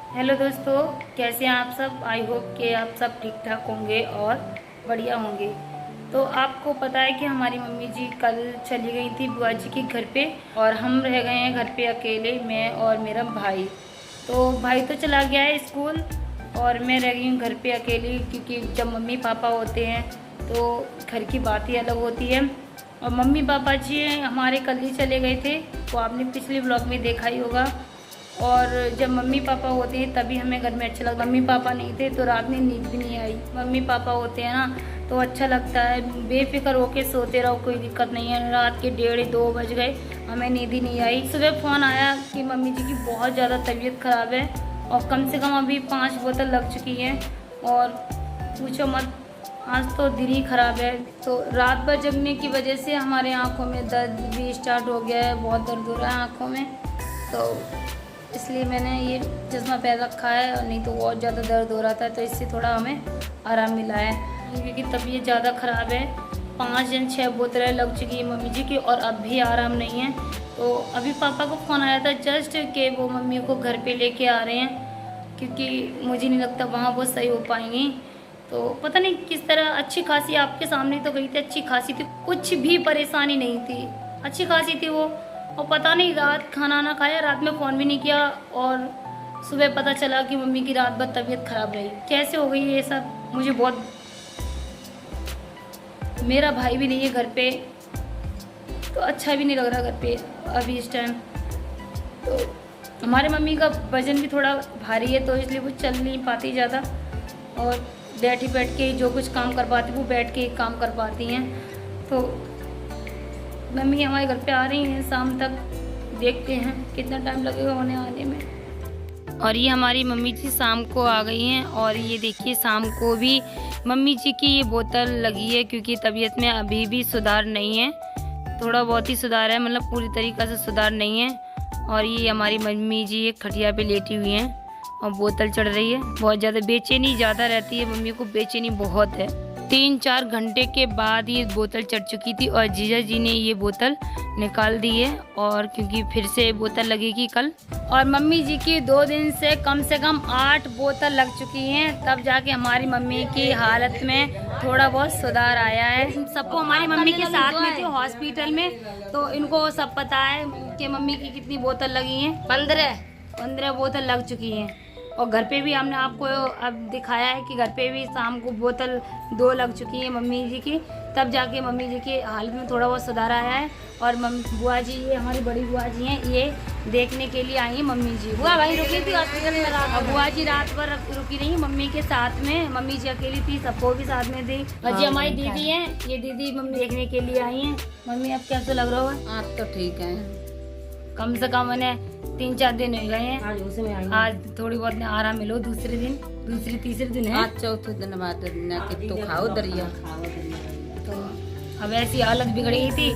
Hello दोस्तों, कैसे हैं आप सब। आई होप कि आप सब ठीक ठाक होंगे और बढ़िया होंगे। तो आपको पता है कि हमारी मम्मी जी कल चली गई थी बुआ जी के घर पे और हम रह गए हैं घर पे अकेले, मैं और मेरा भाई। तो भाई तो चला गया है स्कूल और मैं रह गई हूँ घर पे अकेली, क्योंकि जब मम्मी पापा होते हैं तो घर की बात ही अलग होती है। और मम्मी पापा जी हमारे कल ही चले गए थे, तो आपने पिछले ब्लॉग में देखा ही होगा। और जब मम्मी पापा होते हैं तभी हमें घर में अच्छा लगता। मम्मी पापा नहीं थे तो रात में नींद भी नहीं आई। मम्मी पापा होते हैं ना तो अच्छा लगता है, बेफिक्र होके सोते रहो, कोई दिक्कत नहीं है। रात के 1:30-2 बज गए, हमें नींद ही नहीं आई। सुबह फ़ोन आया कि मम्मी जी की बहुत ज़्यादा तबीयत ख़राब है और कम से कम अभी 5 बोतल लग चुकी हैं और पूछो मत, आज तो दिल ही ख़राब है। तो रात भर जगने की वजह से हमारे आँखों में दर्द भी स्टार्ट हो गया है, बहुत दर्द हो रहा है आँखों में, तो इसलिए मैंने ये चश्मा पहन रखा है। और नहीं तो बहुत ज़्यादा दर्द हो रहा था, तो इससे थोड़ा हमें आराम मिला है, क्योंकि तबीयत ज़्यादा ख़राब है। 5 या 6 बोतलें लग चुकी है मम्मी जी की और अब भी आराम नहीं है। तो अभी पापा को फ़ोन आया था जस्ट कि वो मम्मी को घर पे लेके आ रहे हैं, क्योंकि मुझे नहीं लगता वहाँ वो सही हो पाएंगी। तो पता नहीं किस तरह, अच्छी खासी आपके सामने तो गई थी, अच्छी खासी थी, कुछ भी परेशानी नहीं थी, अच्छी खासी थी वो। और पता नहीं रात खाना ना खाया, रात में फ़ोन भी नहीं किया और सुबह पता चला कि मम्मी की रात भर तबीयत ख़राब रही। कैसे हो गई ये सब, मुझे बहुत। मेरा भाई भी नहीं है घर पे, तो अच्छा भी नहीं लग रहा घर पे अभी इस टाइम। तो हमारे मम्मी का वज़न भी थोड़ा भारी है, तो इसलिए वो चल नहीं पाती ज़्यादा और बैठ के जो कुछ काम कर पाती वो बैठ के ही काम कर पाती हैं। तो मम्मी हमारे घर पे आ रही हैं शाम तक, देखते हैं कितना टाइम लगेगा उन्हें आने में। और ये हमारी मम्मी जी शाम को आ गई हैं और ये देखिए शाम को भी मम्मी जी की ये बोतल लगी है, क्योंकि तबीयत में अभी भी सुधार नहीं है, थोड़ा बहुत ही सुधार है, मतलब पूरी तरीक़ा से सुधार नहीं है। और ये हमारी मम्मी जी एक खटिया पे लेटी हुई हैं और बोतल चढ़ रही है। बहुत ज़्यादा बेचैनी ज़्यादा रहती है मम्मी को, बेचैनी बहुत है। 3-4 घंटे के बाद ये बोतल चढ़ चुकी थी और जीजा जी ने ये बोतल निकाल दी है, और क्योंकि फिर से बोतल लगेगी कल। और मम्मी जी की 2 दिन से कम 8 बोतल लग चुकी हैं, तब जाके हमारी मम्मी की हालत में थोड़ा बहुत सुधार आया है। सबको हमारी मम्मी के साथ में थे हॉस्पिटल में, तो इनको सब पता है कि मम्मी की कितनी बोतल लगी हैं। 15 बोतल लग चुकी हैं। और घर पे भी हमने आपको अब दिखाया है कि घर पे भी शाम को बोतल 2 लग चुकी है मम्मी जी की, तब जाके मम्मी जी की हालत में थोड़ा बहुत सुधार आया है। और बुआ जी, ये हमारी बड़ी बुआ जी हैं, ये देखने के लिए आई हैं मम्मी जी। बुआ भाई रुकी थी हॉस्पिटल में रात, बुआ जी रात भर रुकी रही मम्मी के साथ में। मम्मी जी अकेली थी, सबको भी साथ में थी। और जी हमारी दीदी हैं, ये दीदी मम्मी देखने के लिए आई हैं। मम्मी अब कैसे लग रहा है? आज तो ठीक है, कम से कम मैंने 3-4 दिन हो गए हैं, आज थोड़ी बहुत आराम मिलो। दूसरे तीसरे दिन है, आज चौथे दिन बाद तो खाओ दरिया। तो अब ऐसी हालत बिगड़ गई थी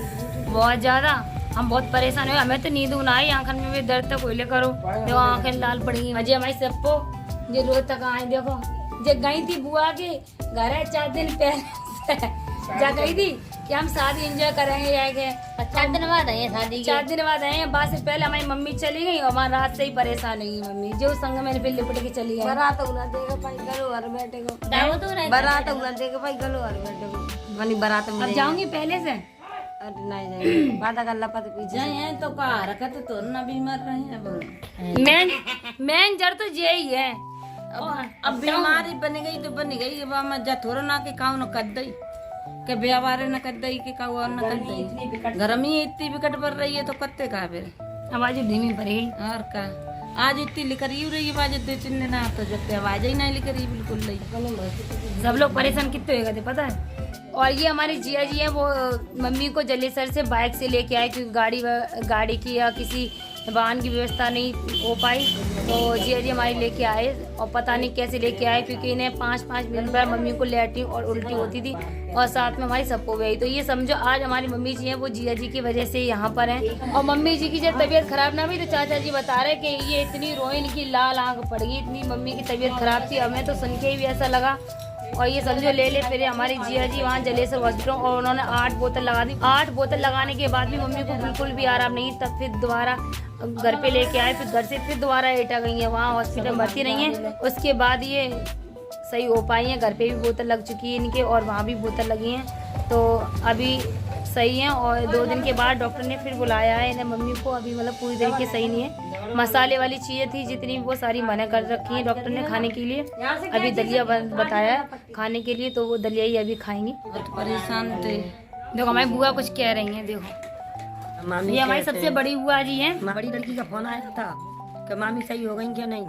बहुत ज़्यादा, हम बहुत परेशान हुए। हमें तो नींद ना आई, आँखन में भी दर्द तक कोयले करो, देखो आँखें लाल पड़ गई। अजय हमारी सबको जो रोज तक आए, देखो जब गई थी बुआ के घर है 4 दिन पहले जा गई थी कि हम शादी एंजॉय करेंगे जाएंगे। 4 दिन बाद आए शादी, 4 दिन बाद आए हैं। बाद से पहले हमारी मम्मी चली गई और हमारी रात से ही परेशान हुई मम्मी, जो संग में फिर लिपट के चली गई। बारात उना देगा भाई गलो और बैठे को, बारात उना देगा भाई गलो और बैठे को मनी बारात में। अब जाऊंगी पहले से, अरे नहीं जाएंगे बादा गल्ला पत पीछे जाए तो का रखत तो ना बीमार रहे अब। मेन जड़ तो यही है। अब बीमारी बन गई तो बन गई, अब जा थोड़ा ना के काऊ न कर दई के बेवारे न कर दई के काऊ न कर दई। गर्मी इतनी विकट बढ़ रही है तो कत्ते का फिर आवाज धीमी पड़ गई। और का आज इतनी लिख रही रही आवाज 2-3 दिन ना तो जब आवाज ही नहीं लिख रही बिल्कुल नहीं। सब लोग परेशान कितने हो गए थे पता है। और ये हमारी जिया जी है, वो मम्मी को जलेसर से बाइक से लेके आए, क्योंकि गाड़ी की या किसी वाहन की व्यवस्था नहीं हो पाई, तो जिया जी हमारी लेके आए। और पता नहीं कैसे लेके आए, क्योंकि इन्हें 5-5 मिनट पर मम्मी को लेटरिन और उल्टी होती थी और साथ में हमारी सबको भी आई। तो ये समझो आज हमारी मम्मी जी हैं वो जिया जी की वजह से यहाँ पर हैं। और मम्मी जी की जब तबीयत खराब ना हुई तो चाचा जी बता रहे कि ये इतनी रोई, इनकी लाल आँख पड़ गई, इतनी मम्मी की तबीयत खराब थी। हमें तो सुन के भी ऐसा लगा। और ये समझो ले फिर हमारी जिया जी वहाँ जलेसर हॉस्पिटल, और उन्होंने 8 बोतल लगा दी। 8 बोतल लगाने के बाद भी मम्मी को बिल्कुल भी आराम नहीं। तब फिर दोबारा घर पे लेके आए, फिर घर से फिर दोबारा एटा गई है, वहाँ हॉस्पिटल भर्ती नहीं है। उसके बाद ये सही हो पाई हैं। घर पे भी बोतल लग चुकी है इनके और वहाँ भी बोतल लगी हैं, तो अभी सही हैं। और 2 दिन के बाद डॉक्टर ने फिर बुलाया है इन्हें, मम्मी को। अभी मतलब पूरी तरीके सही नहीं है। मसाले वाली चीज़ें थी जितनी वो सारी मना कर रखी हैं डॉक्टर ने खाने के लिए। अभी दलिया बताया खाने के लिए, तो वो दलिया ही अभी खाएंगी। परेशान थे। देखो हमारी बुआ कुछ कह रही हैं, देखो ये हमारी सबसे बड़ी बुआ जी हैं। बड़ी लड़की का फोन आया था कि मामी सही हो गई क्या नहीं।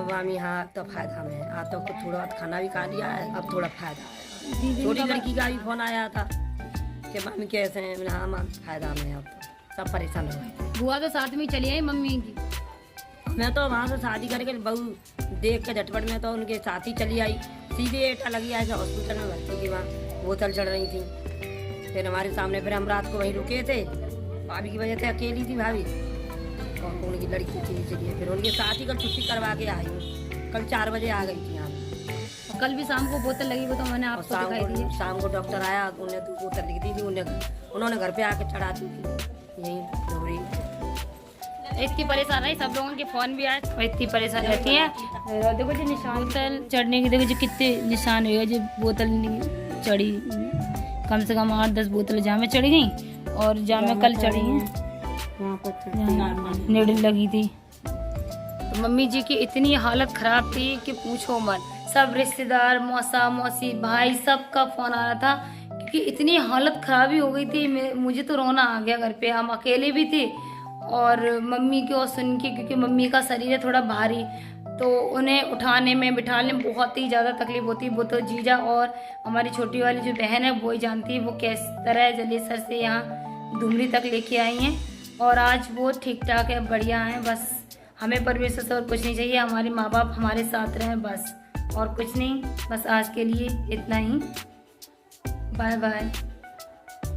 मामी हाँ अब तो फायदा में, आज तो कुछ थोड़ा खाना भी खा लिया है, अब थोड़ा फायदा है। छोटी लड़की का भी फोन आया था कि मामी कैसे हैं। मैंने हाँ मामी फायदा में, अब तो सब परेशान हो गए। बुआ तो साथ में चली आई मम्मी की। मैं तो वहाँ से शादी करके बहू देख के झटपट में तो उनके साथ ही चली आई। सीधे एटा लगी आई हॉस्पिटल में भर्ती की, वहाँ बोतल चढ़ रही थी। फिर हमारे सामने फिर हम रात को वहीं रुके थे, भाभी की वजह से अकेली थी भाभी और उनकी लड़की थी, इसलिए फिर उनके साथ ही कल छुट्टी करवा के आई हूँ। कल 4 बजे आ गई थी यहाँ। कल भी शाम को बोतल लगी, वो तो मैंने आपको दिखाई दी है। शाम को डॉक्टर आया तो उन्हें 2 बोतल लिख दी थी, उन्होंने घर पे आके चढ़ा दी थी यही डोरी। इतनी परेशान है, सब लोगों के फोन भी आए, इतनी परेशान रहती है। देखो जो निशान बोतल चढ़ने की, देखो जो कितने निशान हुए, जो बोतल चढ़ी कम से कम 8-10 बोतल जहाँ में चढ़ी गई और जहाँ में कल चढ़ी हैं नेड़े लगी थी। तो मम्मी जी की इतनी हालत खराब थी कि पूछो मत। सब रिश्तेदार, मौसा मौसी, भाई सबका फोन आ रहा था क्योंकि इतनी हालत खराब ही हो गई थी। मुझे तो रोना आ गया घर पे। हम अकेले भी थे और मम्मी को सुन के, क्योंकि मम्मी का शरीर है थोड़ा भारी, तो उन्हें उठाने में बिठाने में बहुत ही ज़्यादा तकलीफ होती है। वो तो जीजा और हमारी छोटी वाली जो बहन है वो ही जानती है वो किस तरह जलेसर से यहाँ डुमरी तक लेके आई हैं। और आज वो ठीक ठाक है, बढ़िया हैं। बस हमें परमेश्वर से और कुछ नहीं चाहिए, हमारे माँ बाप हमारे साथ रहें बस, और कुछ नहीं। बस आज के लिए इतना ही। Bye bye.